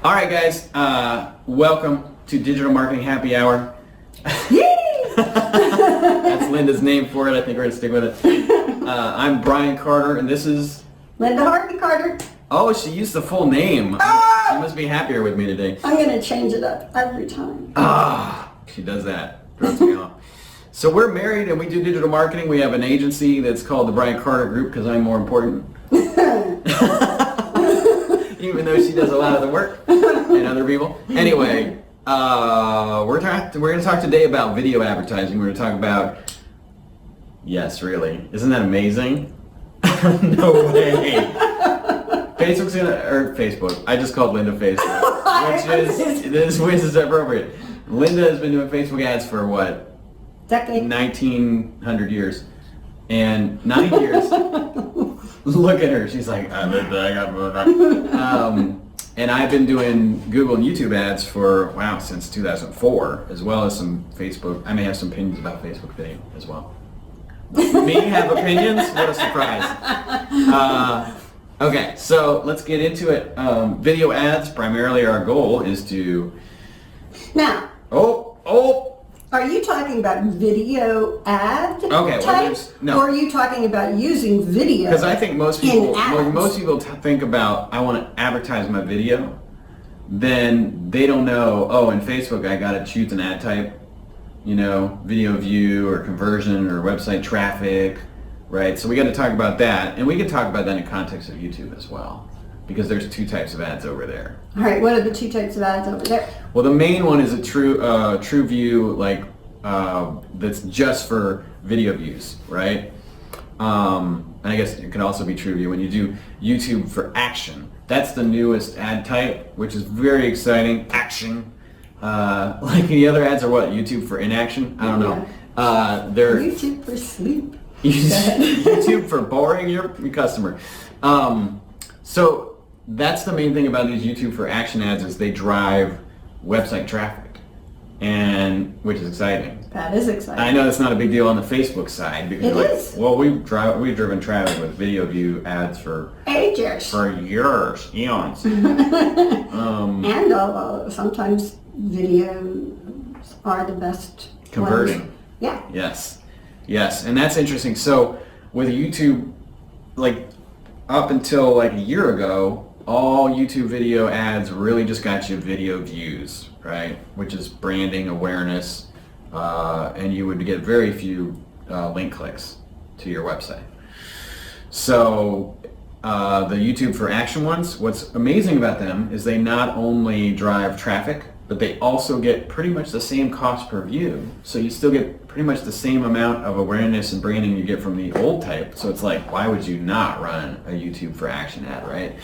All right, guys. Welcome to Digital Marketing Happy Hour. That's Linda's name for it. I think we're gonna stick with it. I'm Brian Carter, and this is Linda Harvey Carter. Oh, she used the full name. She must be happier with me today. I'm gonna change it up every time. She does that. Throws me off. So we're married and we do digital marketing. We have an agency that's called the Brian Carter Group because I'm more important. Even though she does a lot of the work and other people. Anyway, we're going to talk today about video advertising. We're going to talk about, yes, really. Isn't that amazing? No way. Facebook's Facebook. I just called Linda Facebook, which is appropriate. Linda has been doing Facebook ads for what? Decade. 1900 years. And 9 years. Look at her. She's like, and I've been doing Google and YouTube ads for, since 2004, as well as some Facebook. I may have some opinions about Facebook video as well. Me have opinions? What a surprise. Okay, so let's get into it. Video ads, primarily our goal is to... Now. Are you talking about video ad types? No. Or are you talking about using video? Because I think most people think about, I want to advertise my video, then they don't know, in Facebook I got to choose an ad type, video view or conversion or website traffic, right? So we got to talk about that, and we can talk about that in context of YouTube as well, because there's two types of ads over there. All right, what are the two types of ads over there? Well, the main one is a true view, that's just for video views, right? And I guess it can also be true view when you do YouTube for action. That's the newest ad type, which is very exciting. Action. Like the other ads are what? YouTube for inaction? I don't know. They're YouTube for sleep. YouTube for boring your customer. So that's the main thing about these YouTube for action ads is they drive website traffic, and which is exciting. That is exciting. I know it's not a big deal on the Facebook side because we've driven traffic with video view ads for ages, for years, eons. And sometimes videos are the best converting. ones. Yeah. Yes, and that's interesting. So with YouTube, up until a year ago, all YouTube video ads really just got you video views, right? Which is branding awareness, and you would get very few link clicks to your website. So the YouTube for action ones, what's amazing about them is they not only drive traffic, but they also get pretty much the same cost per view. So you still get pretty much the same amount of awareness and branding you get from the old type. So it's why would you not run a YouTube for action ad, right?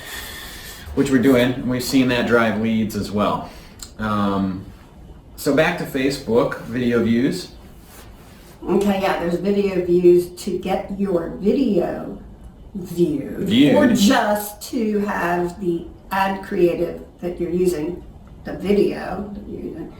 Which we're doing, and we've seen that drive leads as well. So back to Facebook, video views. Okay, yeah, there's video views to get your video viewed. Or just to have the ad creative that you're using, the video that you're using,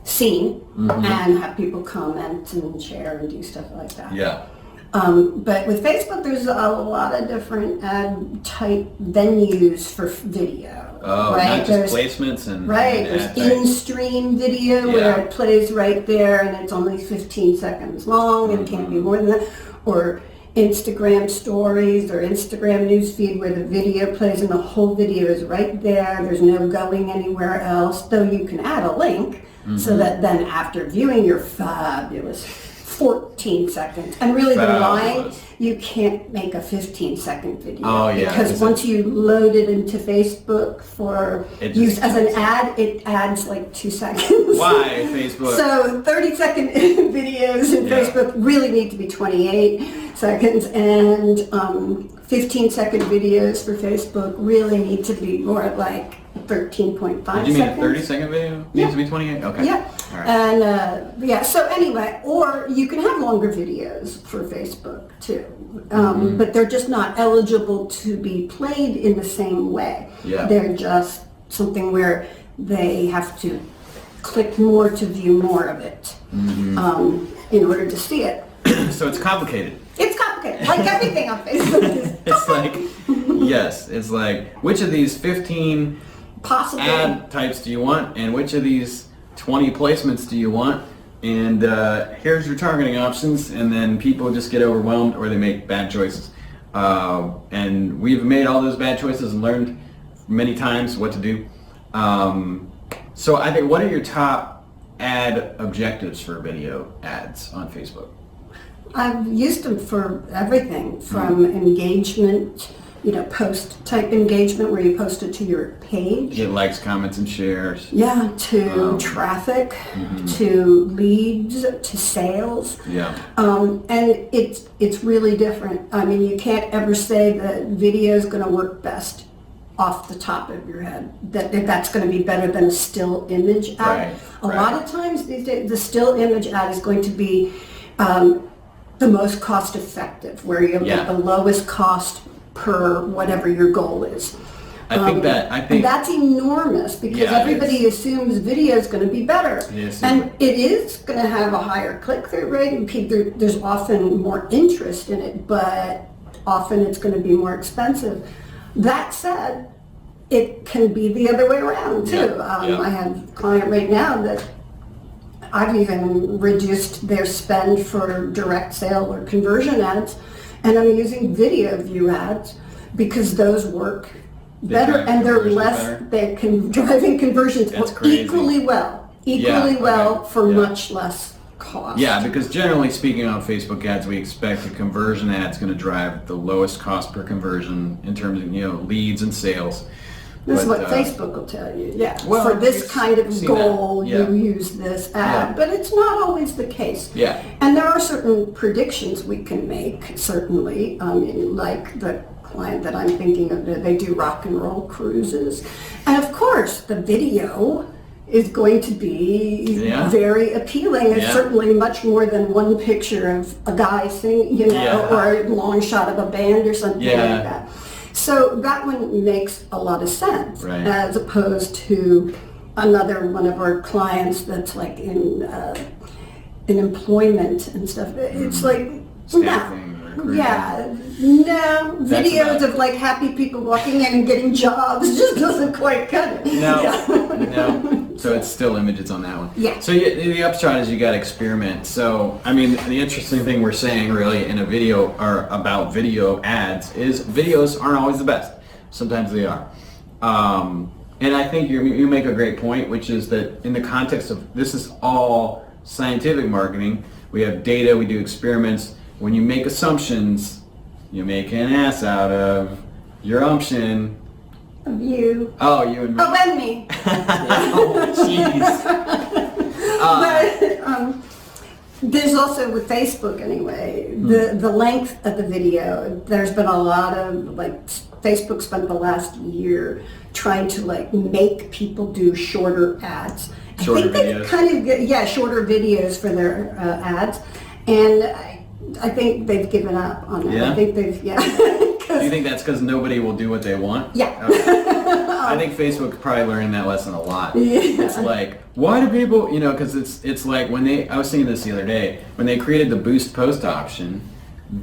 seen, and have people comment and share and do stuff like that. Yeah. But with Facebook, there's a lot of different ad type venues for video. Oh, right? Not just placements and there's in-stream video where it plays right there and it's only 15 seconds long and can't be more than that. Or Instagram stories or Instagram newsfeed where the video plays and the whole video is right there. There's no going anywhere else, though you can add a link so that then after viewing your fabulous 14 seconds. And really the line, you can't make a 15-second video. Oh, yeah. Because once you load it into Facebook for use as an ad, it adds 2 seconds. Why, Facebook? So 30-second videos in Facebook really need to be 28 seconds, and 15-second videos for Facebook really need to be more 13.5 seconds. Did you mean a 30-second video needs to be 28? Okay. Yeah. All right. And so anyway, or you can have longer videos for Facebook too, but they're just not eligible to be played in the same way. Yeah. They're just something where they have to click more to view more of it in order to see it. So it's complicated. It's complicated, like everything on Facebook is. It's which of these 15 Possibly. ad types do you want, and which of these 20 placements do you want, and here's your targeting options, and then people just get overwhelmed or they make bad choices. And we've made all those bad choices and learned many times what to do. So I think, what are your top ad objectives for video ads on Facebook? I've used them for everything from engagement, post type engagement where you post it to your page. Get likes, comments, and shares. Yeah, to traffic, to leads, to sales. Yeah. And it's really different. I mean, you can't ever say that video is going to work best off the top of your head, that that's going to be better than a still image ad. Right, A lot of times these days, the still image ad is going to be the most cost effective, where you'll get the lowest cost per whatever your goal is. I think and that's enormous, because everybody assumes video is going to be better. Yes, and it is going to have a higher click-through rate, and there's often more interest in it, but often it's going to be more expensive. That said, it can be the other way around too. I have a client right now that I've even reduced their spend for direct sale or conversion ads, and I'm using video view ads because those work better, and they're less, they can driving conversions equally well for much less cost. Yeah, because generally speaking on Facebook ads, we expect a conversion ad's going to drive the lowest cost per conversion in terms of leads and sales. This is what Facebook will tell you. Yeah, for this kind of goal, you use this ad, but it's not always the case. Yeah, and there are certain predictions we can make. Certainly, I mean, like the client that I'm thinking of, they do rock and roll cruises, and of course, the video is going to be very appealing, and certainly much more than one picture of a guy singing, or a long shot of a band or something like that. So that one makes a lot of sense, as opposed to another one of our clients that's like in employment and stuff. It's like, videos of like happy people walking in and getting jobs just doesn't quite cut it. No. So it's still images on that one. Yeah. So the upshot is you got to experiment. So I mean, the interesting thing we're saying really in a video or about video ads is videos aren't always the best. Sometimes they are. And I think you make a great point, which is that in the context of this is all scientific marketing. We have data. We do experiments. When you make assumptions, you make an ass out of your umption. Of you. Oh, you and me. Oh, and me. Oh, jeez. But there's also with Facebook anyway, the length of the video. There's been a lot of Facebook spent the last year trying to make people do shorter ads. Shorter I think videos. They kind of get shorter videos for their ads, and I think they've given up on it. Yeah? I think they've, Do you think that's because nobody will do what they want? Yeah. Okay. I think Facebook's probably learning that lesson a lot. Yeah. It's like, why do people, because it's like when I was seeing this the other day, when they created the boost post option,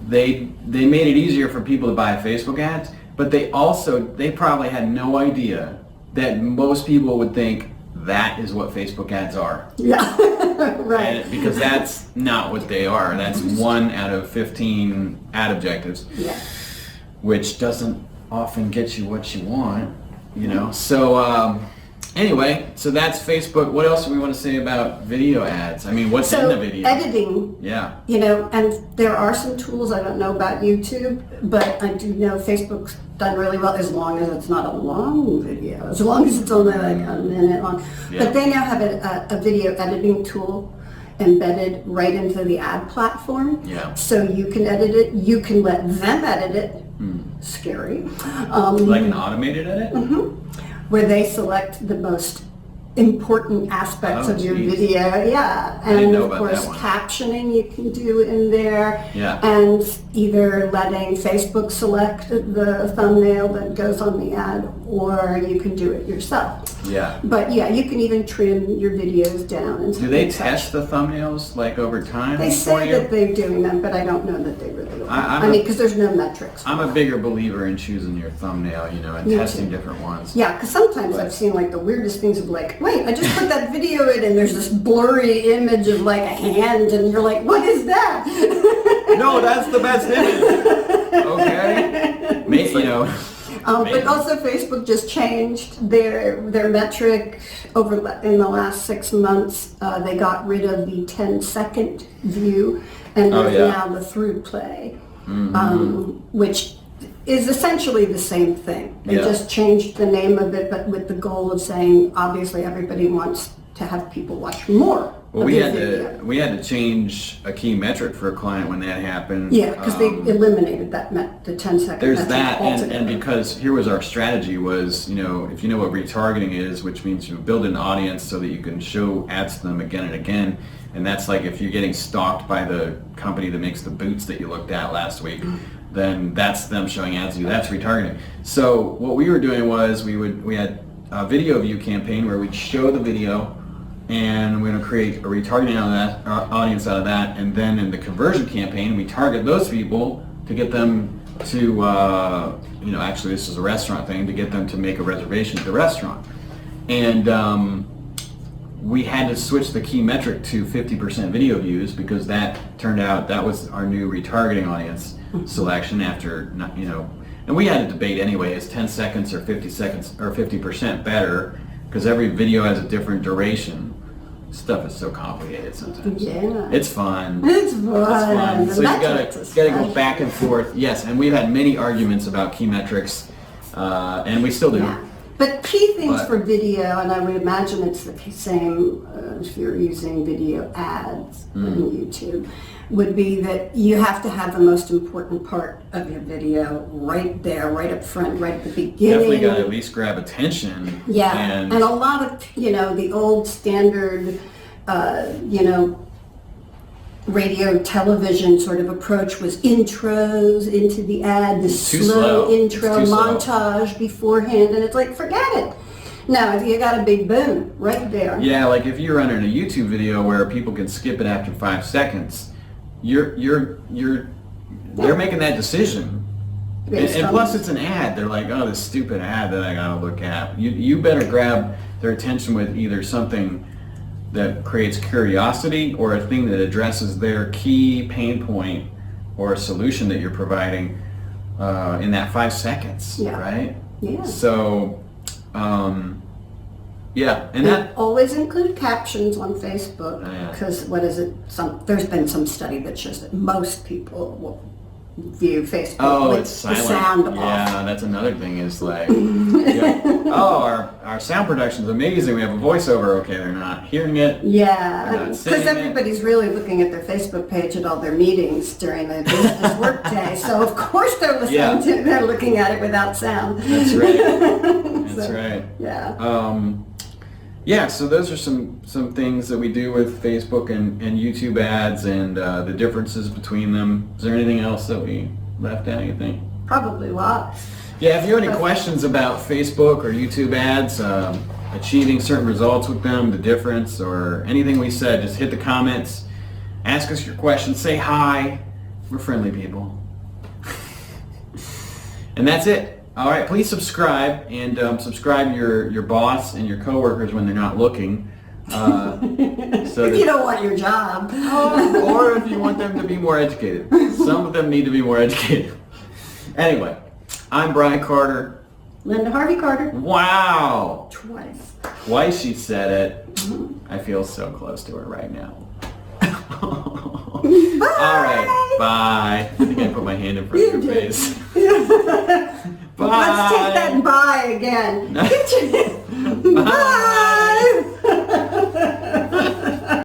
they made it easier for people to buy Facebook ads, but they probably had no idea that most people would think that is what Facebook ads are. Yeah, right. And because that's not what they are. That's 1 out of 15 ad objectives. Yeah. Which doesn't often get you what you want, So anyway, so that's Facebook. What else do we want to say about video ads? I mean, what's in the video? Editing. Yeah. And there are some tools. I don't know about YouTube, but I do know Facebook's done really well as long as it's not a long video, as long as it's only like a minute long. Yeah. But they now have a video editing tool embedded right into the ad platform. Yeah. So you can edit it. You can let them edit it. Scary. Like an automated edit? Where they select the most important aspects of your video. Yeah. And of course, captioning you can do in there. Yeah. And either letting Facebook select the thumbnail that goes on the ad, or you can do it yourself. Yeah. But yeah, you can even trim your videos down. And Do they test the thumbnails like over time? They say that they're doing them, but I don't know that they really are. I mean, because there's no metrics. I'm a bigger believer in choosing your thumbnail, you know, and testing different ones. Yeah, because sometimes I've seen like the weirdest things of like, wait, I just put that video in and there's this blurry image of like a hand and you're like, what is that? No, that's the best image. Okay. Maybe, you know. But also Facebook just changed their metric in the last 6 months. They got rid of the 10-second view and there's now the through play, which is essentially the same thing. They just changed the name of it, but with the goal of saying, obviously everybody wants to have people watch more. Well, we had to change a key metric for a client when that happened. Yeah, because they eliminated the 10-second. There's that, and because here was our strategy was, you know, if you know what retargeting is, which means you build an audience so that you can show ads to them again and again, and that's like if you're getting stalked by the company that makes the boots that you looked at last week, then that's them showing ads to you. That's retargeting. So what we were doing was we had a video view campaign where we'd show the video, and we're going to create a retargeting audience out of that, and then in the conversion campaign we target those people to get them to you know, actually this is a restaurant thing, to get them to make a reservation at the restaurant. And we had to switch the key metric to 50% video views because that turned out that was our new retargeting audience selection after, you know, and we had a debate anyway, is 10 seconds or 50 seconds or 50% better, because every video has a different duration. Stuff is so complicated sometimes. Yeah. It's fun. It's fun. So you gotta go back and forth. Yes, and we've had many arguments about key metrics, and we still do. Yeah. But key things for video, and I would imagine it's the same if you're using video ads on YouTube, would be that you have to have the most important part of your video right there, right up front, right at the beginning. Definitely got to at least grab attention. Yeah, and a lot of, you know, the old standard, you know, radio, television sort of approach was intros into the ad, the slow intro montage beforehand, and it's like, forget it. No, you got a big boom right there. Yeah, like if you're running a YouTube video where people can skip it after 5 seconds, they're making that decision. And plus it's an ad. They're like, oh, this stupid ad that I gotta look at. You better grab their attention with either something that creates curiosity or a thing that addresses their key pain point or a solution that you're providing in that 5 seconds, right? Yeah. So, yeah, and that always include captions on Facebook because there's been some study that shows that most people will view Facebook with it's silent. The sound off. Yeah, that's another thing is like, our sound production's amazing. We have a voiceover. Okay, they're not hearing it. Yeah, because everybody's really looking at their Facebook page at all their meetings during the business workday. So of course they're listening to. They're looking at it without sound. That's right. That's right. Yeah. Yeah, so those are some things that we do with Facebook and YouTube ads and the differences between them. Is there anything else that we left out, you think? Probably lots. Yeah, if you have any questions about Facebook or YouTube ads, achieving certain results with them, the difference, or anything we said, just hit the comments, ask us your questions, say hi. We're friendly people. And that's it. All right, please subscribe, and subscribe your boss and your coworkers when they're not looking. If you don't want your job. Or if you want them to be more educated. Some of them need to be more educated. Anyway, I'm Brian Carter. Linda Harvey Carter. Wow. Twice she said it. I feel so close to her right now. Bye. All right, bye. I think I put my hand in front of your face. Bye. Let's take that bye again. Bye.